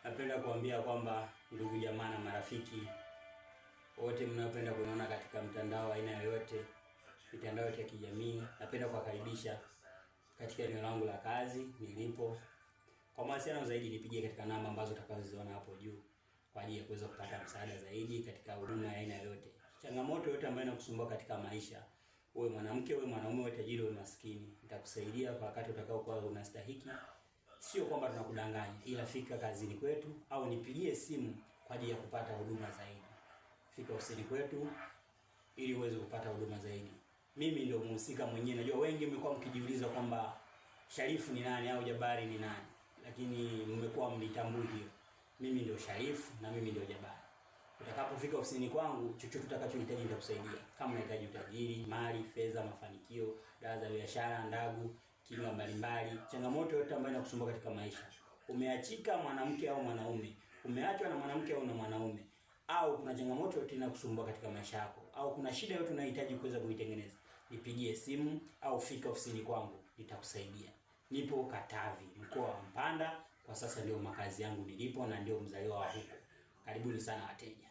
Napenda kuambia kwamba ndugu jamaa na marafiki wote mnaopenda kuniona katika mtandao aina yoyote, mitandao ya kijamii, napenda kuwakaribisha katika eneo langu la kazi nilipo. Kwa mawasiliano zaidi nipigie katika namba ambazo utakazoziona hapo juu kwa ajili ya kuweza kupata msaada zaidi katika huduma ya aina yoyote. Changamoto yote ambayo inakusumbua katika maisha, uwe mwanamke, uwe mwanaume, uwe tajiri, uwe maskini, nitakusaidia kwa wakati utakaokuwa unastahili. Sio kwamba tunakudanganya, ila fika kazini kwetu au nipigie simu kwa ajili ya kupata huduma zaidi. Fika ofisini kwetu ili uweze kupata huduma zaidi. Mimi ndio mhusika mwenyewe. Najua wengi mmekuwa mkijiuliza kwamba Sharifu ni nani au Jabari ni nani, lakini mmekuwa mlitambui hiyo. Mimi ndio Sharifu na mimi ndio Jabari. Utakapofika ofisini kwangu, chochote utakachohitaji nitakusaidia. Kama unahitaji utajiri, mali, fedha, mafanikio, dawa za biashara, ndagu, kinga mbalimbali, changamoto yote ambayo inakusumbua katika maisha. Umeachika mwanamke au mwanaume, umeachwa na mwanamke au na mwanaume, au kuna changamoto yote inakusumbua katika maisha yako, au kuna shida yote unahitaji kuweza kuitengeneza, nipigie simu au fika ofisini kwangu, nitakusaidia. Nipo Katavi, mkoa wa Mpanda. Kwa sasa ndio makazi yangu nilipo na ndio mzaliwa wa huko. Karibuni sana wateja.